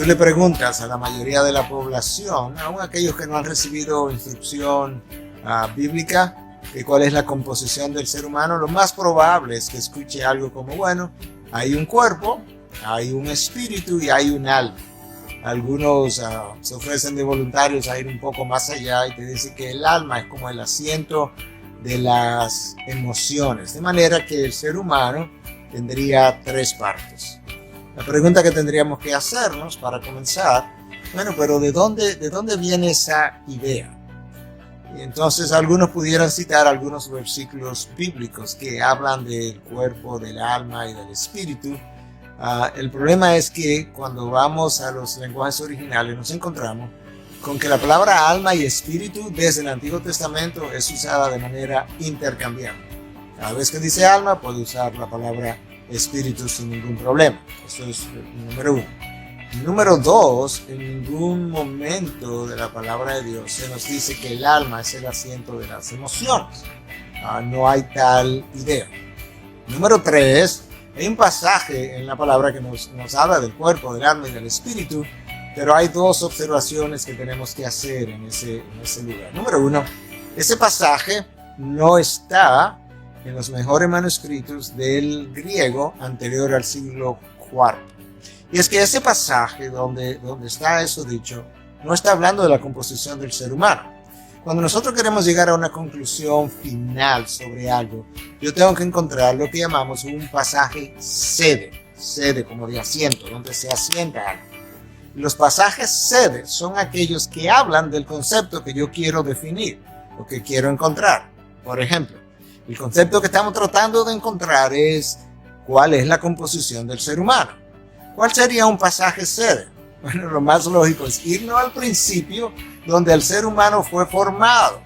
tú le preguntas a la mayoría de la población, aún aquellos que no han recibido instrucción bíblica, de cuál es la composición del ser humano, lo más probable es que escuche algo como, bueno, hay un cuerpo, hay un espíritu y hay un alma. Algunos se ofrecen de voluntarios a ir un poco más allá y te dicen que el alma es como el asiento de las emociones, de manera que el ser humano tendría 3 partes. La pregunta que tendríamos que hacernos para comenzar, bueno, pero ¿de dónde viene esa idea? Y entonces algunos pudieran citar algunos versículos bíblicos que hablan del cuerpo, del alma y del espíritu. El problema es que cuando vamos a los lenguajes originales nos encontramos con que la palabra alma y espíritu desde el Antiguo Testamento es usada de manera intercambiable. Cada vez que dice alma puede usar la palabra espíritu sin ningún problema. Eso es el número 1. Número 2, en ningún momento de la palabra de Dios se nos dice que el alma es el asiento de las emociones. No hay tal idea. Número 3, hay un pasaje en la palabra que nos habla del cuerpo, del alma y del espíritu, pero hay 2 observaciones que tenemos que hacer en ese lugar. Número 1, ese pasaje no está en los mejores manuscritos del griego anterior al siglo IV. Y es que ese pasaje donde está eso dicho, no está hablando de la composición del ser humano. Cuando nosotros queremos llegar a una conclusión final sobre algo, yo tengo que encontrar lo que llamamos un pasaje sede como de asiento, donde se asienta algo. Los pasajes sede son aquellos que hablan del concepto que yo quiero definir, o que quiero encontrar. Por ejemplo, el concepto que estamos tratando de encontrar es cuál es la composición del ser humano. ¿Cuál sería un pasaje sede? Bueno, lo más lógico es irnos al principio donde el ser humano fue formado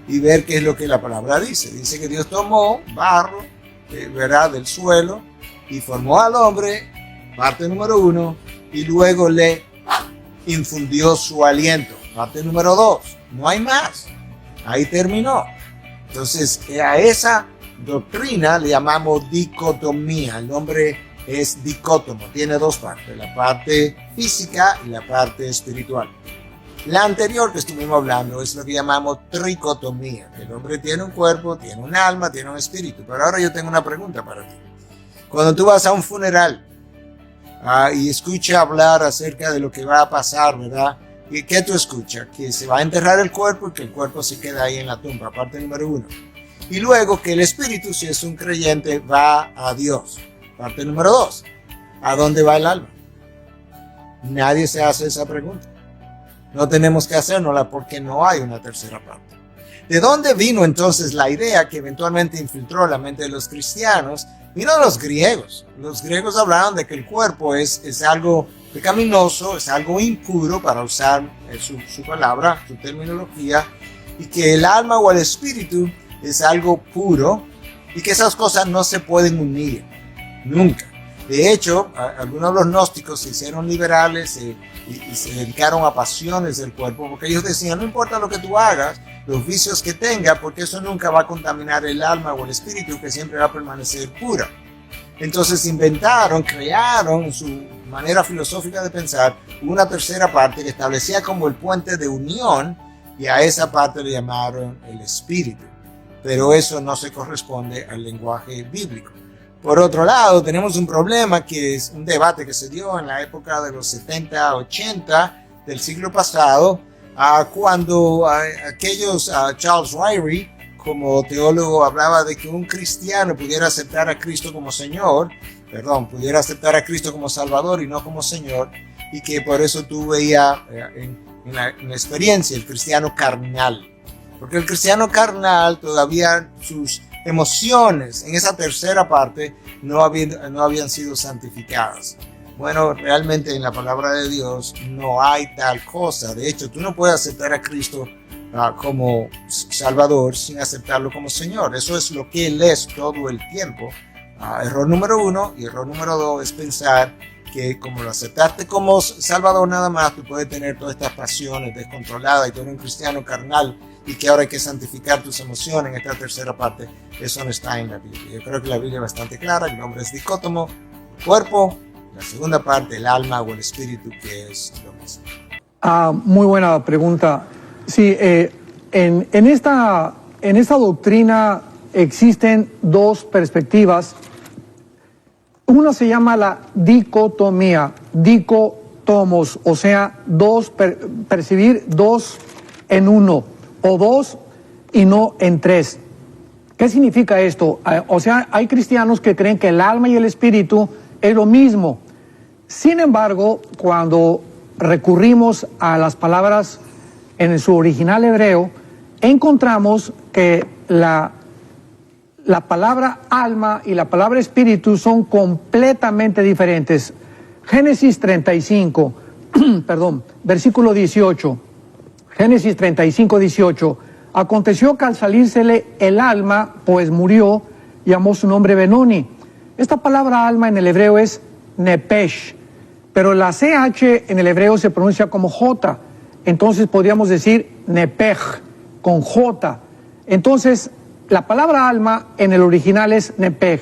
y ver qué es lo que la palabra dice. Dice que Dios tomó barro, del suelo y formó al hombre, parte número 1, y luego le infundió su aliento, parte número 2. No hay más. Ahí terminó. Entonces, a esa doctrina le llamamos dicotomía. El nombre es dicótomo, tiene 2 partes, la parte física y la parte espiritual. La anterior que estuvimos hablando es lo que llamamos tricotomía. El hombre tiene un cuerpo, tiene un alma, tiene un espíritu. Pero ahora yo tengo una pregunta para ti. Cuando tú vas a un funeral y escuchas hablar acerca de lo que va a pasar, ¿verdad? ¿Y qué tú escuchas? Que se va a enterrar el cuerpo y que el cuerpo se queda ahí en la tumba, parte número 1. Y luego que el espíritu, si es un creyente, va a Dios. Parte número 2, ¿a dónde va el alma? Nadie se hace esa pregunta. No tenemos que hacérnosla porque no hay una tercera parte. ¿De dónde vino entonces la idea que eventualmente infiltró la mente de los cristianos? Vino de los griegos. Los griegos hablaban de que el cuerpo es algo pecaminoso, es algo impuro, para usar su palabra, su terminología, y que el alma o el espíritu es algo puro y que esas cosas no se pueden unir. Nunca. De hecho, algunos de los gnósticos se hicieron liberales y se dedicaron a pasiones del cuerpo, porque ellos decían, no importa lo que tú hagas, los vicios que tengas, porque eso nunca va a contaminar el alma o el espíritu, que siempre va a permanecer pura. Entonces crearon en su manera filosófica de pensar una tercera parte que establecía como el puente de unión, y a esa parte le llamaron el espíritu. Pero eso no se corresponde al lenguaje bíblico. Por otro lado, tenemos un problema que es un debate que se dio en la época de los 70, 80 del siglo pasado, cuando aquellos Charles Ryrie, como teólogo, hablaba de que un cristiano pudiera aceptar a Cristo como pudiera aceptar a Cristo como Salvador y no como Señor, y que por eso tú veías en la experiencia el cristiano carnal. Porque el cristiano carnal todavía sus emociones en esa tercera parte no habían sido santificadas. Bueno, realmente en la palabra de Dios no hay tal cosa. De hecho, tú no puedes aceptar a Cristo como Salvador sin aceptarlo como Señor. Eso es lo que Él es todo el tiempo. Error número 1, y error número 2 es pensar que como lo aceptaste como Salvador nada más, tú puedes tener todas estas pasiones descontroladas y tú eres un cristiano carnal y que ahora hay que santificar tus emociones en esta tercera parte. Eso no está en la Biblia. Yo creo que la Biblia es bastante clara. El nombre es dicótomo, cuerpo, la segunda parte, el alma o el espíritu, que es lo mismo? Muy buena pregunta. Sí, en esta doctrina existen dos perspectivas. Una se llama la dicotomía, dicotomos, o sea, percibir dos en uno, o dos y no en tres. ¿Qué significa esto? O sea, hay cristianos que creen que el alma y el espíritu es lo mismo. Sin embargo, cuando recurrimos a las palabras en su original hebreo, encontramos que la palabra alma y la palabra espíritu son completamente diferentes. Génesis 35, versículo 18. Génesis 35, 18. Aconteció que al salírsele el alma, pues murió, llamó su nombre Benoni. Esta palabra alma en el hebreo es nepesh, pero la CH en el hebreo se pronuncia como J. Entonces podríamos decir nepej, con J. Entonces, la palabra alma en el original es nepej.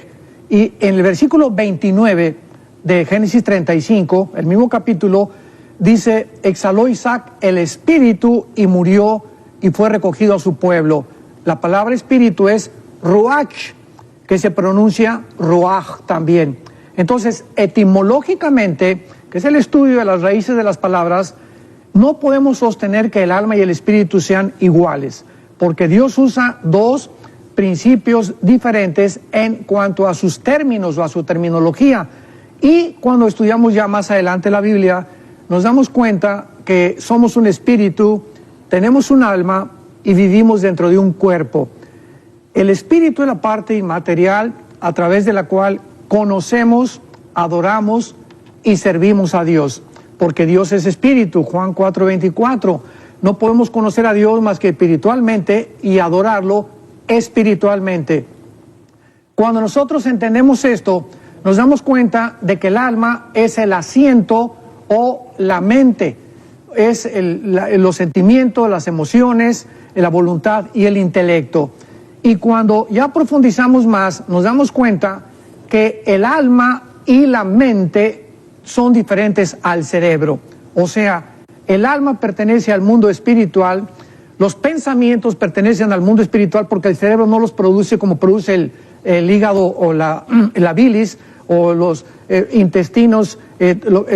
Y en el versículo 29 de Génesis 35, el mismo capítulo, dice, exhaló Isaac el espíritu y murió y fue recogido a su pueblo. La palabra espíritu es ruach, que se pronuncia ruach también. Entonces, etimológicamente, que es el estudio de las raíces de las palabras, no podemos sostener que el alma y el espíritu sean iguales, porque Dios usa dos principios diferentes en cuanto a sus términos o a su terminología. Y cuando estudiamos ya más adelante la Biblia, nos damos cuenta que somos un espíritu, tenemos un alma y vivimos dentro de un cuerpo. El espíritu es la parte inmaterial a través de la cual conocemos, adoramos y servimos a Dios, porque Dios es espíritu, Juan 4:24. No podemos conocer a Dios más que espiritualmente y adorarlo espiritualmente. Cuando nosotros entendemos esto, nos damos cuenta de que el alma es el asiento o la mente, es los sentimientos, las emociones, la voluntad y el intelecto. Y cuando ya profundizamos más, nos damos cuenta que el alma y la mente son diferentes al cerebro. O sea, el alma pertenece al mundo espiritual, los pensamientos pertenecen al mundo espiritual porque el cerebro no los produce como produce el hígado o la bilis o los intestinos,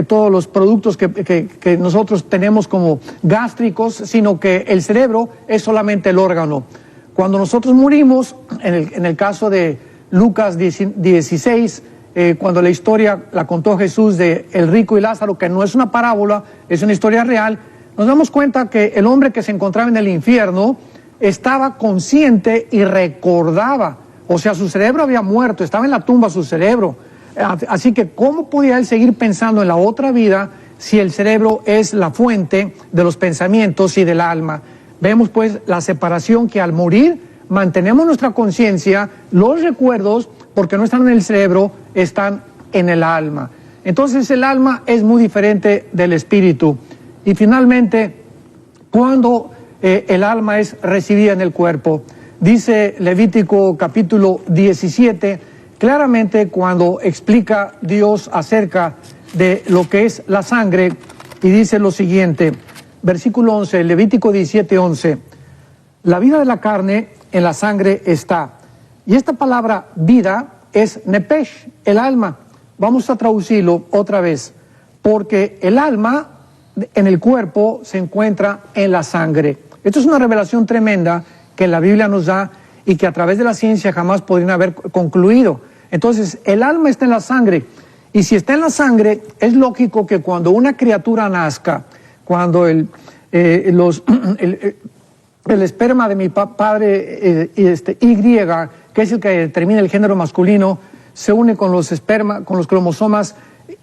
todos los productos que nosotros tenemos como gástricos, sino que el cerebro es solamente el órgano. Cuando nosotros morimos, en el caso de Lucas 16, cuando la historia la contó Jesús de el rico y Lázaro, que no es una parábola, es una historia real, nos damos cuenta que el hombre que se encontraba en el infierno estaba consciente y recordaba, o sea, su cerebro había muerto, estaba en la tumba su cerebro. Así que, ¿cómo podía él seguir pensando en la otra vida si el cerebro es la fuente de los pensamientos y del alma? Vemos pues la separación, que al morir mantenemos nuestra conciencia, los recuerdos, porque no están en el cerebro, están en el alma. Entonces el alma es muy diferente del espíritu. Y finalmente, cuando el alma es recibida en el cuerpo, dice Levítico capítulo 17, claramente cuando explica Dios acerca de lo que es la sangre, y dice lo siguiente, versículo 11, Levítico 17, 11, la vida de la carne en la sangre está. Y esta palabra vida es nepesh, el alma. Vamos a traducirlo otra vez, porque el alma en el cuerpo se encuentra en la sangre. Esto es una revelación tremenda que la Biblia nos da y que a través de la ciencia jamás podrían haber concluido. Entonces, el alma está en la sangre. Y si está en la sangre, es lógico que cuando una criatura nazca, cuando el esperma de mi padre Y, que es el que determina el género masculino, se une con los cromosomas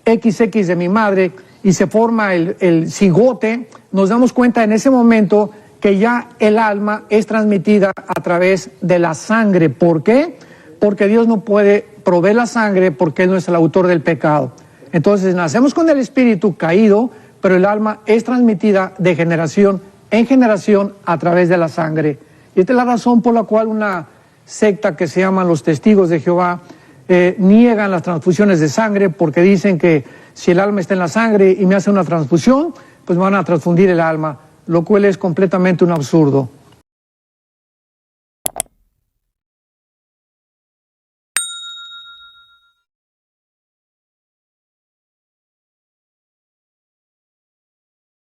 XX de mi madre y se forma el cigote, nos damos cuenta en ese momento que ya el alma es transmitida a través de la sangre. ¿Por qué? Porque Dios no puede proveer la sangre porque Él no es el autor del pecado. Entonces nacemos con el espíritu caído, pero el alma es transmitida de generación en generación a través de la sangre. Y esta es la razón por la cual una secta que se llaman los Testigos de Jehová niegan las transfusiones de sangre porque dicen que si el alma está en la sangre y me hacen una transfusión, pues me van a transfundir el alma, lo cual es completamente un absurdo.